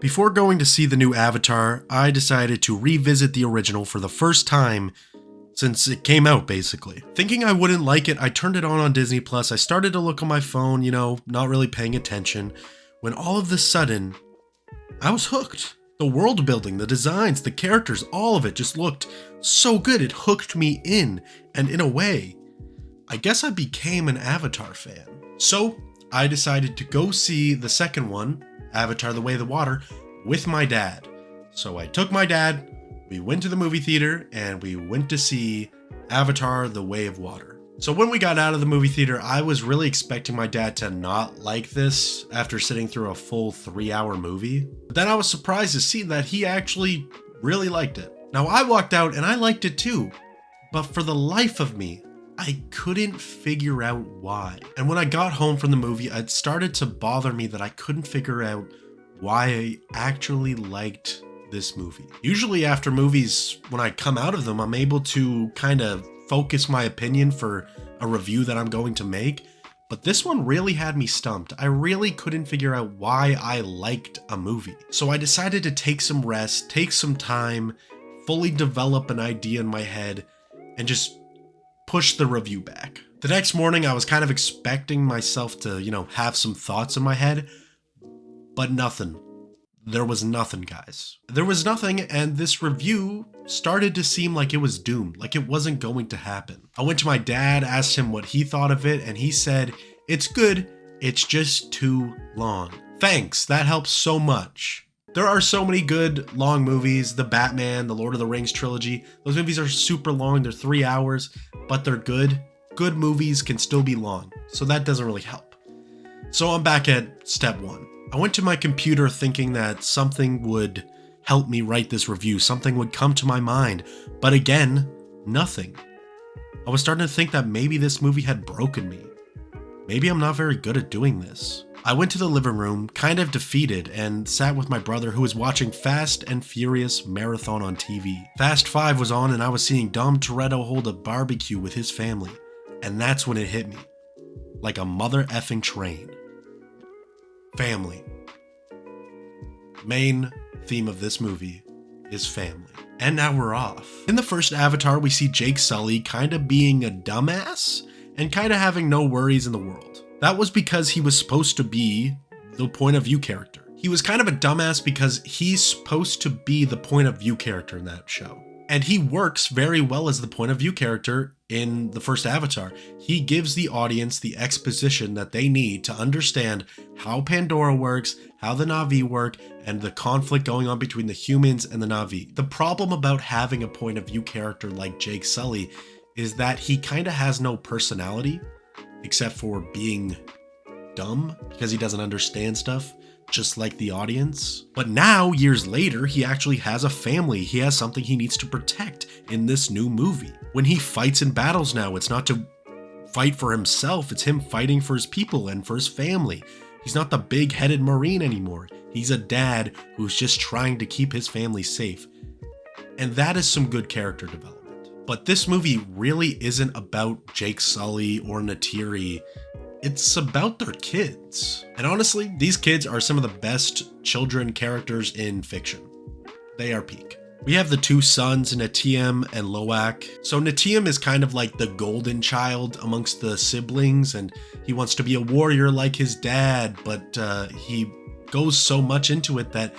Before going to see the new Avatar, I decided to revisit the original for the first time since it came out, basically. Thinking I wouldn't like it, I turned it on Disney Plus. I started to look on my phone, not really paying attention, when all of a sudden, I was hooked. The world building, the designs, the characters, all of it just looked so good. It hooked me in, and in a way, I guess I became an Avatar fan. So I decided to go see the second one, Avatar: The Way of the Water, with my dad. So I took my dad, we went to the movie theater, and we went to see Avatar: The Way of Water. So when we got out of the movie theater, I was really expecting my dad to not like this after sitting through a full 3-hour movie. But then I was surprised to see that he actually really liked it. Now I walked out and I liked it too, but for the life of me, I couldn't figure out why. And when I got home from the movie, it started to bother me that I couldn't figure out why I actually liked this movie. Usually after movies, when I come out of them, I'm able to kind of focus my opinion for a review that I'm going to make. But this one really had me stumped. I really couldn't figure out why I liked a movie. So I decided to take some rest, take some time, fully develop an idea in my head, and just push the review back. The next morning, I was kind of expecting myself to, have some thoughts in my head, but nothing. There was nothing, guys. There was nothing, and this review started to seem like it was doomed, like it wasn't going to happen. I went to my dad, asked him what he thought of it, and he said, "It's good, it's just too long." Thanks, that helps so much. There are so many good long movies, the Batman, the Lord of the Rings trilogy. Those movies are super long, they're 3 hours, but they're good. Good movies can still be long, so that doesn't really help. So I'm back at step one. I went to my computer thinking that something would help me write this review, something would come to my mind, but again, nothing. I was starting to think that maybe this movie had broken me. Maybe I'm not very good at doing this. I went to the living room, kind of defeated, and sat with my brother who was watching Fast and Furious marathon on TV. Fast 5 was on and I was seeing Dom Toretto hold a barbecue with his family, and that's when it hit me. Like a mother effing train. Family. Main theme of this movie is family. And now we're off. In the first Avatar, we see Jake Sully kind of being a dumbass and kind of having no worries in the world. That was because he was supposed to be the point of view character. He was kind of a dumbass because he's supposed to be the point of view character in that show. And he works very well as the point of view character in the first Avatar. He gives the audience the exposition that they need to understand how Pandora works, how the Na'vi work, and the conflict going on between the humans and the Na'vi. The problem about having a point of view character like Jake Sully is that he kind of has no personality, except for being dumb because he doesn't understand stuff, just like the audience. But now, years later, he actually has a family. He has something he needs to protect in this new movie. When he fights in battles now, it's not to fight for himself, it's him fighting for his people and for his family. He's not the big-headed Marine anymore. He's a dad who's just trying to keep his family safe. And that is some good character development. But this movie really isn't about Jake Sully or Neytiri. It's about their kids. And honestly, these kids are some of the best children characters in fiction. They are peak. We have the two sons, Neteyam and Loak. So Neteyam is kind of like the golden child amongst the siblings, and he wants to be a warrior like his dad, but he goes so much into it that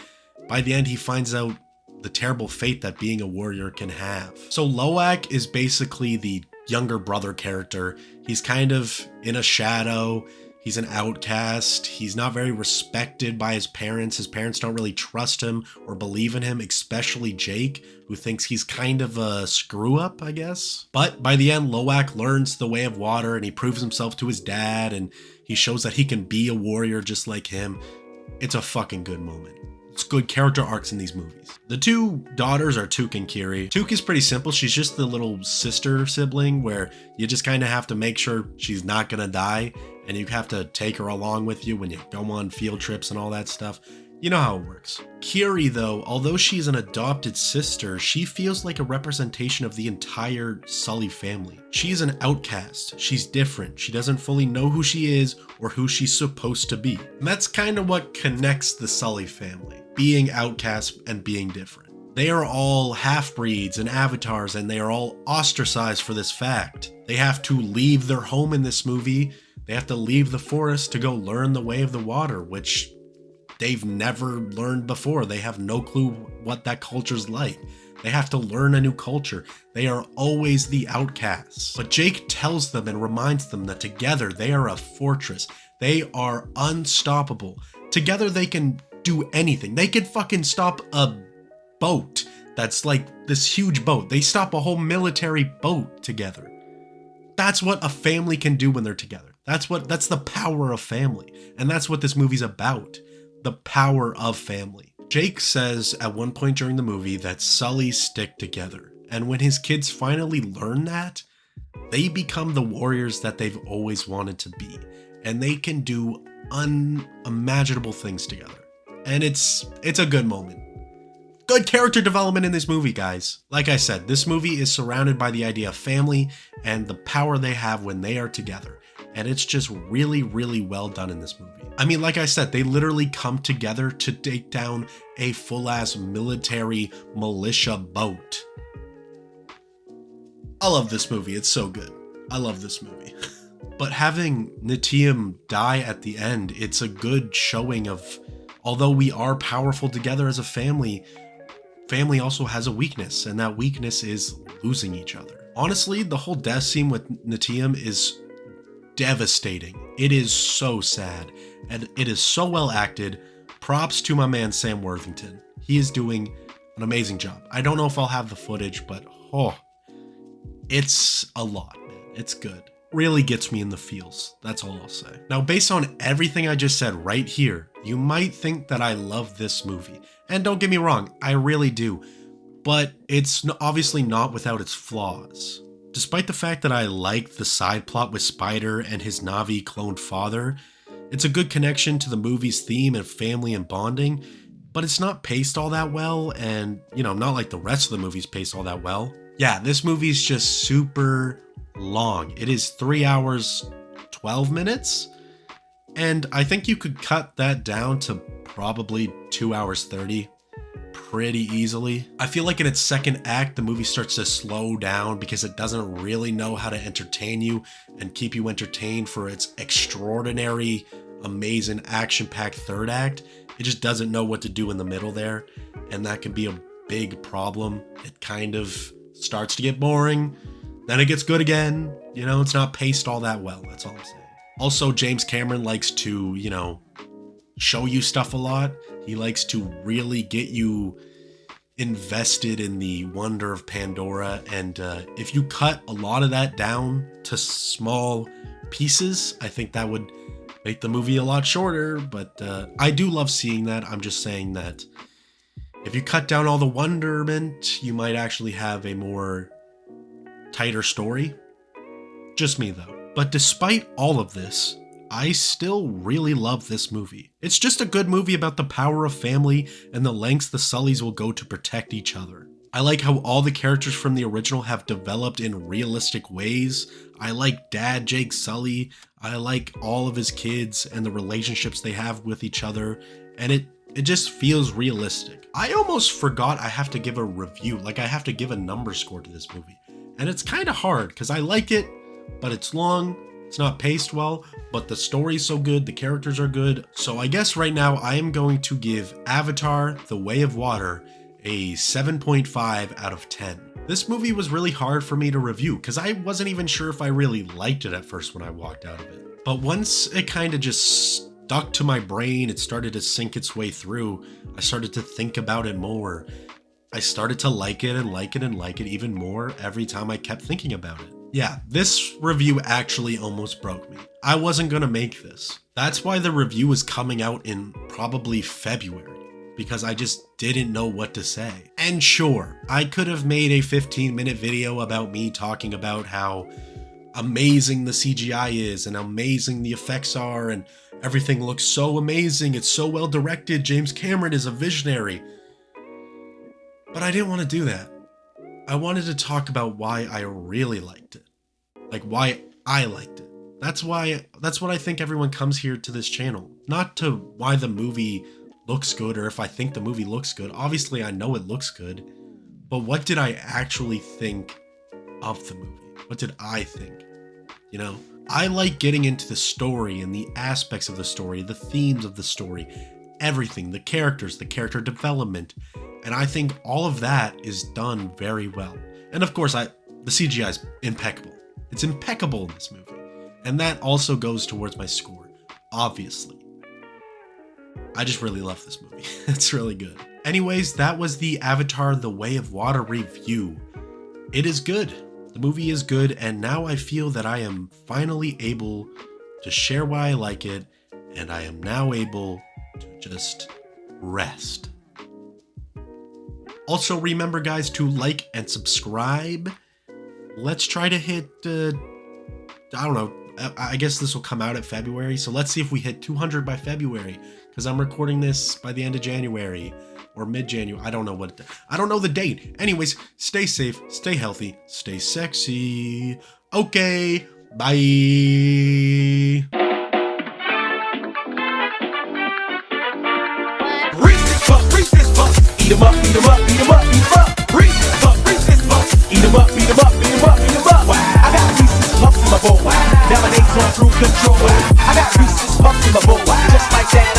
by the end he finds out the terrible fate that being a warrior can have. So Loak is basically the younger brother character. He's kind of in a shadow. He's an outcast. He's not very respected by his parents. His parents don't really trust him or believe in him, especially Jake, who thinks he's kind of a screw up, I guess. But by the end, Loak learns the way of water and he proves himself to his dad and he shows that he can be a warrior just like him. It's a fucking good moment. It's good character arcs in these movies. The two daughters are Took and Kiri. Took is pretty simple. She's just the little sister sibling where you just kind of have to make sure she's not gonna die, and you have to take her along with you when you go on field trips and all that stuff. You know how it works. Kiri, though, although she's an adopted sister, she feels like a representation of the entire Sully family. She's an outcast. She's different. She doesn't fully know who she is or who she's supposed to be. And that's kind of what connects the Sully family, being outcasts and being different. They are all half-breeds and avatars, and they are all ostracized for this fact. They have to leave their home in this movie. They have to leave the forest to go learn the way of the water, which they've never learned before. They have no clue what that culture's like. They have to learn a new culture. They are always the outcasts. But Jake tells them and reminds them that together they are a fortress. They are unstoppable. Together they can do anything. They can fucking stop a boat that's like this huge boat. They stop a whole military boat together. That's what a family can do when they're together. That's the power of family. And that's what this movie's about. The power of family. Jake says at one point during the movie that Sullys stick together. And when his kids finally learn that, they become the warriors that they've always wanted to be. And they can do unimaginable things together. And it's a good moment. Good character development in this movie, guys. Like I said, this movie is surrounded by the idea of family and the power they have when they are together. And it's just really, really well done in this movie. I mean, like I said, they literally come together to take down a full-ass military militia boat. I love this movie. It's so good. I love this movie. But having Nitium die at the end, it's a good showing of, although we are powerful together as a family, family also has a weakness, and that weakness is losing each other. Honestly, the whole death scene with Nitium is devastating. It is so sad, and it is so well acted. Props to my man Sam Worthington. He is doing an amazing job. I don't know if I'll have the footage, but it's a lot, man. It's good. Really gets me in the feels. That's all I'll say. Now, based on everything I just said right here, you might think that I love this movie. And don't get me wrong, I really do. But it's obviously not without its flaws. Despite the fact that I like the side plot with Spider and his Na'vi cloned father, it's a good connection to the movie's theme of family and bonding, but it's not paced all that well, and, not like the rest of the movie's paced all that well. Yeah, this movie's just super long. It is 3 hours, 12 minutes, and I think you could cut that down to probably 2 hours 30. Pretty easily. I feel like in its second act, the movie starts to slow down because it doesn't really know how to entertain you and keep you entertained for its extraordinary, amazing, action-packed third act. It just doesn't know what to do in the middle there, and that can be a big problem. It kind of starts to get boring, then it gets good again. It's not paced all that well, that's all I'm saying. Also, James Cameron likes to, show you stuff a lot. He likes to really get you invested in the wonder of Pandora, and if you cut a lot of that down to small pieces, I think that would make the movie a lot shorter, but I do love seeing that. I'm just saying that if you cut down all the wonderment, you might actually have a more tighter story. Just me, though. But despite all of this, I still really love this movie. It's just a good movie about the power of family and the lengths the Sullys will go to protect each other. I like how all the characters from the original have developed in realistic ways. I like Dad Jake Sully. I like all of his kids and the relationships they have with each other. And it just feels realistic. I almost forgot I have to give a review, like I have to give a number score to this movie. And it's kind of hard because I like it, but it's long. It's not paced well, but the story's so good, the characters are good. So I guess right now I am going to give Avatar: The Way of Water a 7.5 out of 10. This movie was really hard for me to review because I wasn't even sure if I really liked it at first when I walked out of it. But once it kind of just stuck to my brain, it started to sink its way through. I started to think about it more. I started to like it and like it and like it even more every time I kept thinking about it. Yeah, this review actually almost broke me. I wasn't gonna make this. That's why the review is coming out in probably February, because I just didn't know what to say. And sure, I could have made a 15-minute video about me talking about how amazing the CGI is and how amazing the effects are and Everything looks so amazing. It's so well directed. James Cameron is a visionary. But I didn't want to do that. I wanted to talk about why I really liked it. Like why I liked it. That's what I think everyone comes here to this channel. Not to why the movie looks good or if I think the movie looks good. Obviously, I know it looks good. But what did I actually think of the movie? What did I think? You know, I like getting into the story and the aspects of the story, the themes of the story, everything, the characters, the character development. And I think all of that is done very well. And of course, the CGI is impeccable. It's impeccable in this movie. And that also goes towards my score, obviously. I just really love this movie. It's really good. Anyways, that was the Avatar: The Way of Water review. It is good. The movie is good, and now I feel that I am finally able to share why I like it, and I am now able to just rest. Also, remember, guys, to like and subscribe. Let's try to hit, I don't know, I guess this will come out at February, so let's see if we hit 200 by February, because I'm recording this by the end of January, or mid-January. I don't know the date. Anyways, stay safe, stay healthy, stay sexy. Okay, bye. Reach this fuck, eat 'em up, eat 'em up, eat 'em up, eat 'em up. Reach this fuck, eat 'em up, eat 'em up, eat 'em up, eat 'em up. I got Reese's Puffs in my bowl, nowadays on cruise control. I got Reese's Puffs in my bowl, just like that.